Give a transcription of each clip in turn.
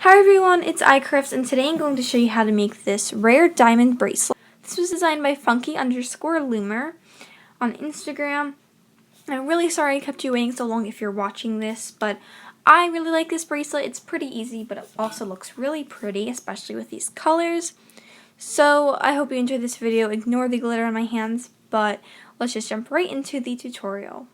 Hi everyone, it's iCrafts, and today I'm going to show you how to make this rare diamond bracelet. This was designed by funky_loomer on Instagram. I'm really sorry I kept you waiting so long if you're watching this, but I really like this bracelet. It's pretty easy, but it also looks really pretty, especially with these colors. So I hope you enjoyed this video. Ignore the glitter on my hands, but let's just jump right into the tutorial.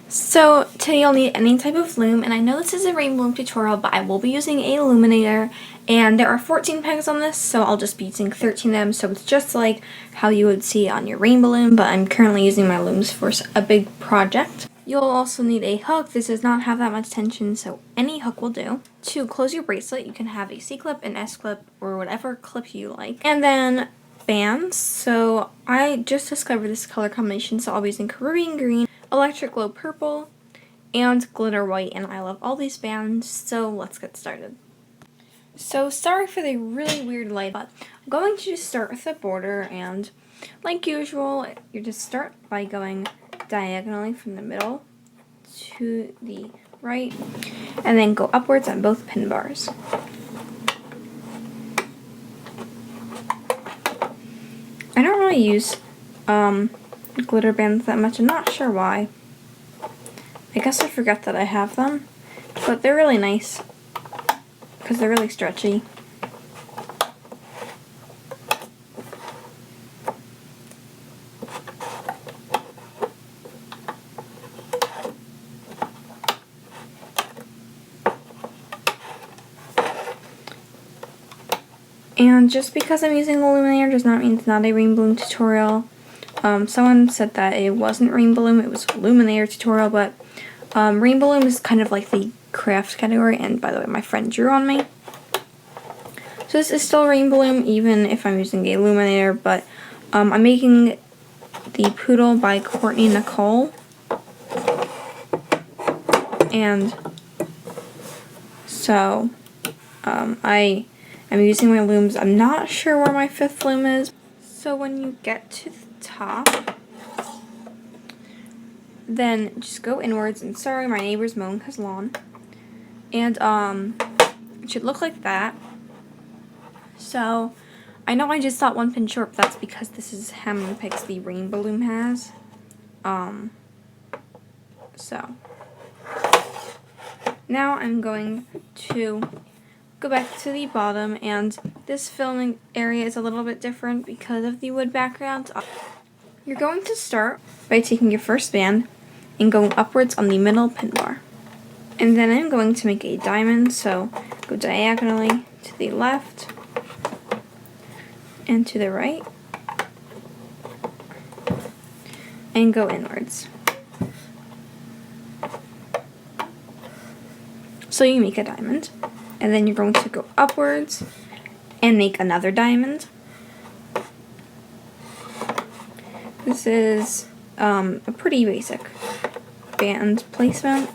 So today you'll need any type of loom, and I know this is a rainbow loom tutorial, but I will be using a illuminator, and there are 14 pegs on this, so I'll just be using 13 of them, so it's just like how you would see on your rainbow loom, but I'm currently using my looms for a big project. You'll also need a hook. This does not have that much tension, so any hook will do. To close your bracelet, you can have a C-clip, an S-clip, or whatever clip you like. And then bands. So I just discovered this color combination, so I'll be using Caribbean green, electric glow purple, and glitter white, and I love all these bands, so let's get started. So sorry for the really weird light, but I'm going to just start with the border, and like usual, you just start by going diagonally from the middle to the right, and then go upwards on both pin bars. I don't really use glitter bands that much. I'm not sure why. I guess I forgot that I have them, but they're really nice because they're really stretchy. And just because I'm using illuminator does not mean it's not a rainbow loom tutorial. Someone said that it wasn't rainbow loom, it was illuminator tutorial, but rainbow loom is kind of like the craft category, and by the way, my friend drew on me. So this is still rainbow loom even if I'm using the illuminator, but I'm making the Poodle by Courtney Nicole. And so I am using my looms. I'm not sure where my fifth loom is. So when you get to the top, then just go inwards, and sorry, my neighbor's mowing his lawn. And it should look like that. So I know I just thought one pin short, but that's because this is how many pegs the rainbow loom has. So now I'm going to go back to the bottom, and this filming area is a little bit different because of the wood background. You're going to start by taking your first band and going upwards on the middle pin bar. And then I'm going to make a diamond, so go diagonally to the left and to the right and go inwards. So you make a diamond, and then you're going to go upwards and make another diamond. This is a pretty basic band placement.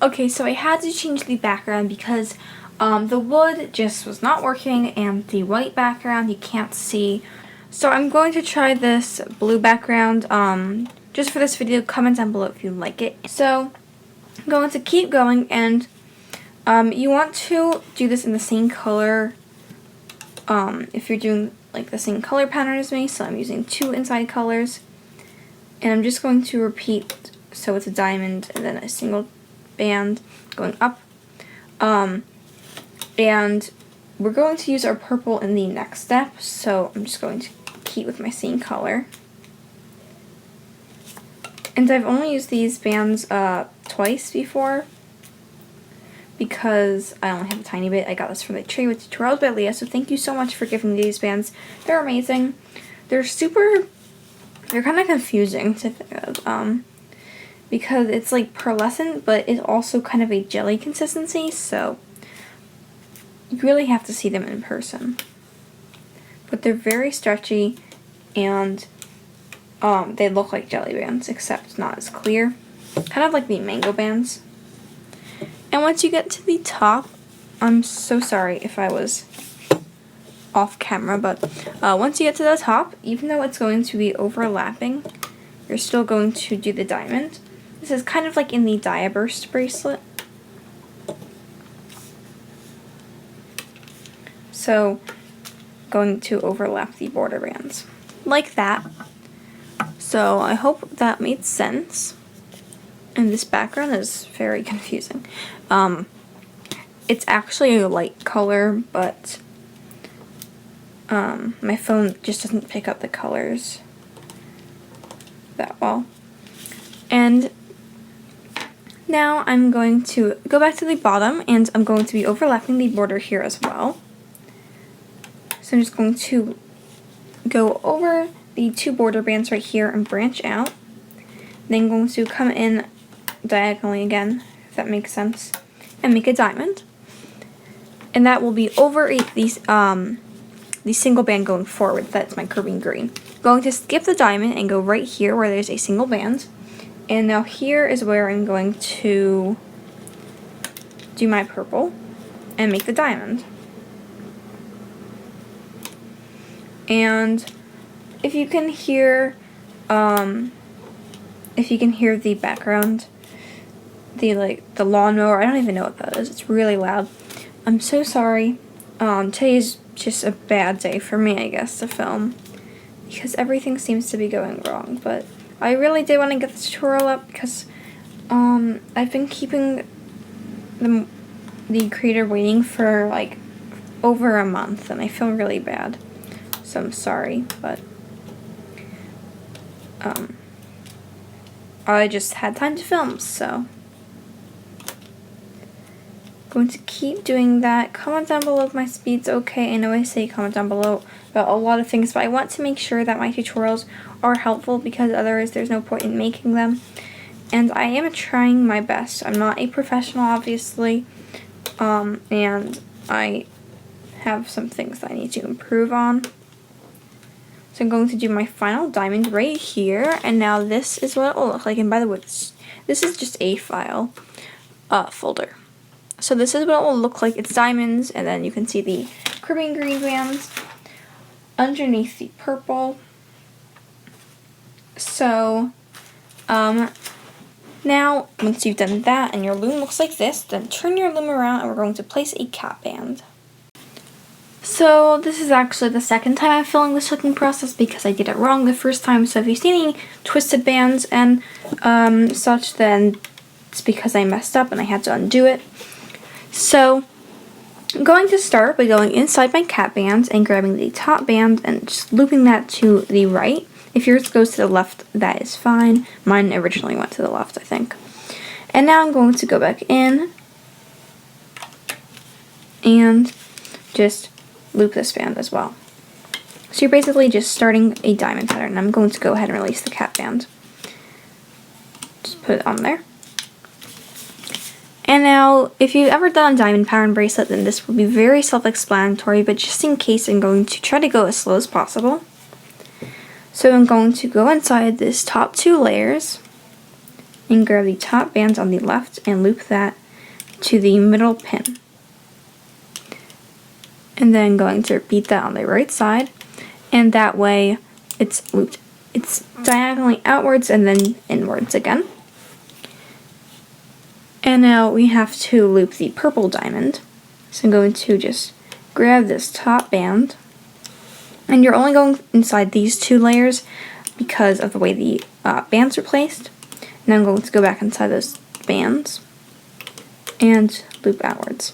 Okay, so I had to change the background because the wood just was not working, and the white background you can't see. So I'm going to try this blue background just for this video. Comment down below if you like it. So I'm going to keep going, and you want to do this in the same color if you're doing like the same color pattern as me. So I'm using two inside colors, and I'm just going to repeat. So it's a diamond and then a single band going up, and we're going to use our purple in the next step, so I'm just going to keep with my same color. And I've only used these bands twice before because I only have a tiny bit. I got this from the Trade with Tutorials by Leah, so thank you so much for giving me these bands. They're amazing. They're kind of confusing to think of because it's like pearlescent, but it's also kind of a jelly consistency, so you really have to see them in person. But they're very stretchy, and they look like jelly bands, except not as clear. Kind of like the mango bands. And once you get to the top, I'm so sorry if I was off camera, but once you get to the top, even though it's going to be overlapping, you're still going to do the diamond. This is kind of like in the Diaburst bracelet. So, going to overlap the border bands like that. So I hope that made sense. And this background is very confusing. It's actually a light color, but my phone just doesn't pick up the colors that well. And now I'm going to go back to the bottom, and I'm going to be overlapping the border here as well. So I'm just going to go over the 2 border bands right here and branch out. Then I'm going to come in diagonally again, if that makes sense, and make a diamond. And that will be over the single band going forward. That's my curving green. Going to skip the diamond and go right here where there's a single band. And now here is where I'm going to do my purple and make the diamond. And if you can hear the background, the lawnmower, I don't even know what that is. It's really loud. I'm so sorry. Today's just a bad day for me, I guess, to film, because everything seems to be going wrong. But I really did want to get this tutorial up because I've been keeping the creator waiting for like over a month, and I feel really bad. So I'm sorry, but I just had time to film, so going to keep doing that. Comment down below if my speed's okay. I know I say comment down below about a lot of things, but I want to make sure that my tutorials are helpful, because otherwise there's no point in making them. And I am trying my best. I'm not a professional, obviously, and I have some things that I need to improve on. So I'm going to do my final diamond right here, and now this is what it will look like. And by the way, this is just a file folder. So this is what it will look like. It's diamonds, and then you can see the curving green bands underneath the purple. So now once you've done that and your loom looks like this, then turn your loom around and we're going to place a cap band. So this is actually the second time I'm filming this hooking process because I did it wrong the first time. So if you see any twisted bands and such, then it's because I messed up and I had to undo it. So I'm going to start by going inside my cap band and grabbing the top band and just looping that to the right. If yours goes to the left, that is fine. Mine originally went to the left, I think. And now I'm going to go back in and just loop this band as well. So you're basically just starting a diamond pattern. I'm going to go ahead and release the cap band. Just put it on there. And now, if you've ever done a diamond pattern bracelet, then this will be very self-explanatory, but just in case, I'm going to try to go as slow as possible. So I'm going to go inside this top 2 layers and grab the top band on the left and loop that to the middle pin. And then going to repeat that on the right side, and that way it's looped. It's diagonally outwards and then inwards again. And now we have to loop the purple diamond. So I'm going to just grab this top band, and you're only going inside these 2 layers because of the way the bands are placed. And I'm going to go back inside those bands and loop outwards.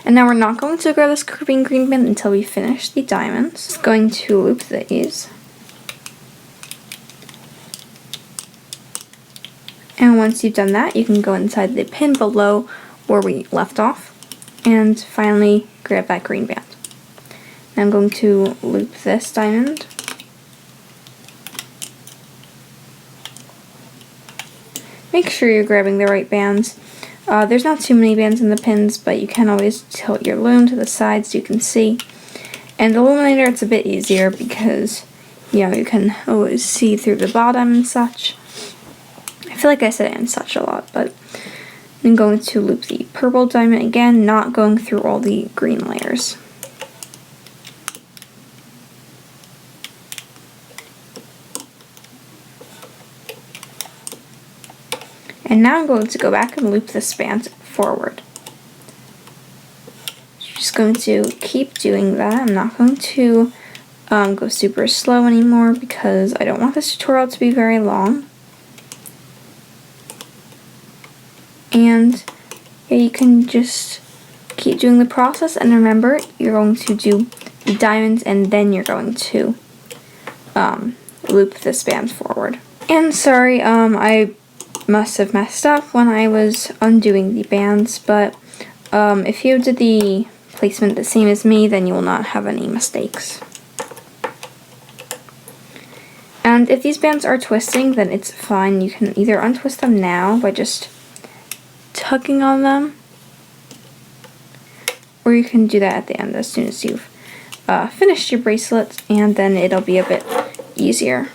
And now we're not going to grab this curving green band until we finish the diamonds. Just going to loop these. And once you've done that, you can go inside the pin below where we left off and finally grab that green band. Now I'm going to loop this diamond. Make sure you're grabbing the right bands. There's not too many bands in the pins, but you can always tilt your loom to the side so you can see. And the illuminator, it's a bit easier because, you know, you can always see through the bottom and such. I feel like I said and such a lot, but I'm going to loop the purple diamond again, not going through all the green layers. And now I'm going to go back and loop this band forward. Just going to keep doing that. I'm not going to go super slow anymore because I don't want this tutorial to be very long. And yeah, you can just keep doing the process, and remember, you're going to do the diamonds and then you're going to loop this band forward. And sorry, I must have messed up when I was undoing the bands, but if you did the placement the same as me, then you will not have any mistakes. And if these bands are twisting, then it's fine. You can either untwist them now by just tugging on them, or you can do that at the end as soon as you've finished your bracelet, and then it'll be a bit easier.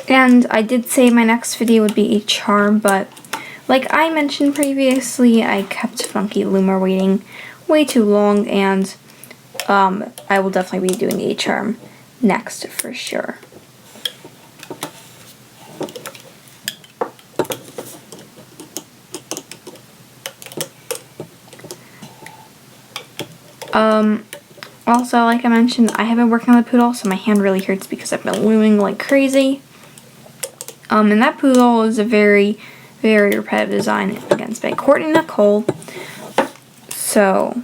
And I did say my next video would be a charm, but like I mentioned previously, I kept Funky Loomer waiting way too long, and I will definitely be doing a charm next for sure. Also, like I mentioned, I have been working on the poodle, so my hand really hurts because I've been looming like crazy. And that poodle is a very, very repetitive design against by Courtney Nicole. So,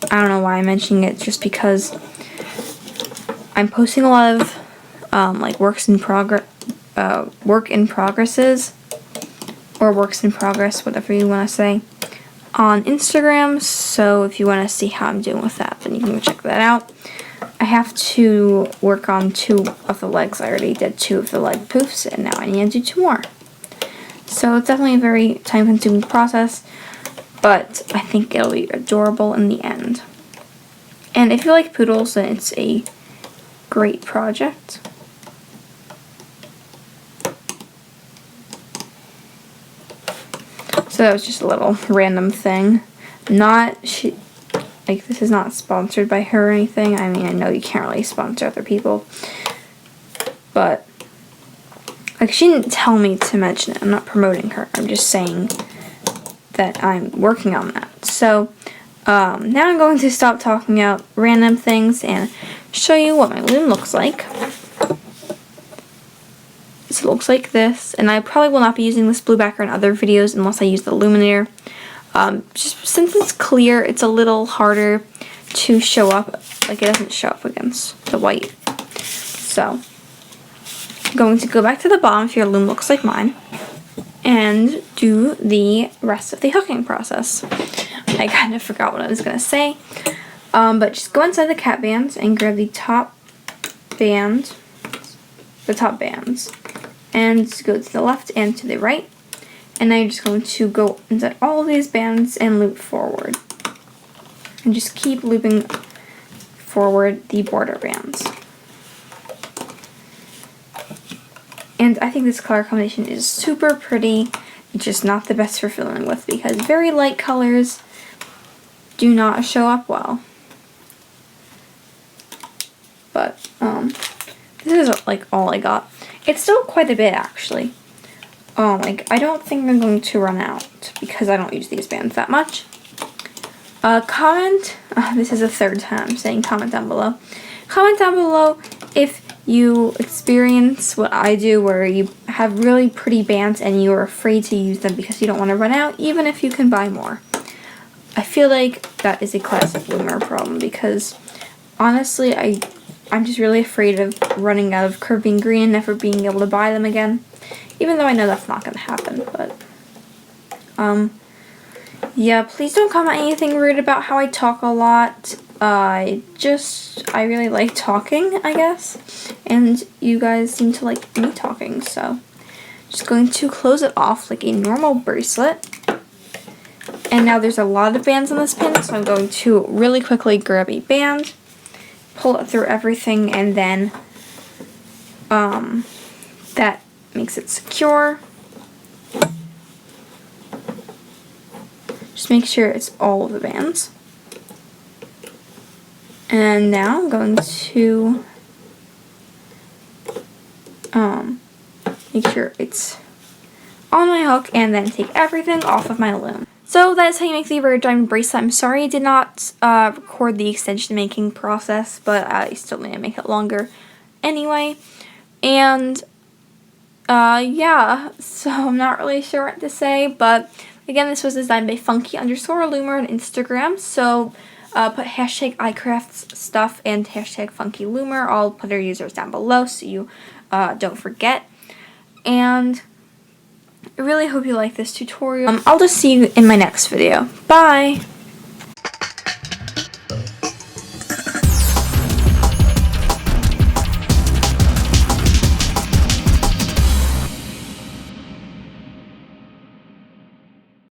I don't know why I'm mentioning it, just because I'm posting a lot of like work in progress, whatever you want to say, on Instagram. So if you want to see how I'm doing with that, then you can go check that out. I have to work on 2 of the legs. I already did 2 of the leg poofs, and now I need to do 2 more. So it's definitely a very time-consuming process, but I think it'll be adorable in the end. And if you like poodles, then it's a great project. So that was just a little random thing. Like, this is not sponsored by her or anything. I mean, I know you can't really sponsor other people, but like, she didn't tell me to mention it. I'm not promoting her. I'm just saying that I'm working on that. So now I'm going to stop talking about random things and show you what my loom looks like. So it looks like this, and I probably will not be using this blue background in other videos unless I use the illuminator. Just since it's clear, it's a little harder to show up, like it doesn't show up against the white. So I'm going to go back to the bottom if your loom looks like mine and do the rest of the hooking process. I kind of forgot what I was going to say, but just go inside the cat bands and grab the top bands, and go to the left and to the right. And now you're just going to go inside all of these bands and loop forward. And just keep looping forward the border bands. And I think this color combination is super pretty. It's just not the best for filling with because very light colors do not show up well. But this is like all I got. It's still quite a bit actually. Like, I don't think I'm going to run out because I don't use these bands that much. Comment, this is the 3rd time I'm saying comment down below. Comment down below if you experience what I do, where you have really pretty bands and you're afraid to use them because you don't want to run out, even if you can buy more. I feel like that is a classic loomer problem because, honestly, I'm just really afraid of running out of curving green and never being able to buy them again. Even though I know that's not going to happen, but, yeah, please don't comment anything rude about how I talk a lot. I really like talking, I guess, and you guys seem to like me talking, so just going to close it off like a normal bracelet. And now there's a lot of bands on this pin, so I'm going to really quickly grab a band, pull it through everything, and then, that makes it secure. Just make sure it's all of the bands. And now I'm going to make sure it's on my hook and then take everything off of my loom. So that is how you make the rare diamond bracelet. I'm sorry I did not record the extension making process, but I still need to make it longer anyway. And yeah, so I'm not really sure what to say, but again, this was designed by funky_loomer on Instagram. So put hashtag iCraftsStuff and hashtag funkyloomer. I'll put our users down below so you don't forget. And I really hope you like this tutorial. I'll just see you in my next video. Bye!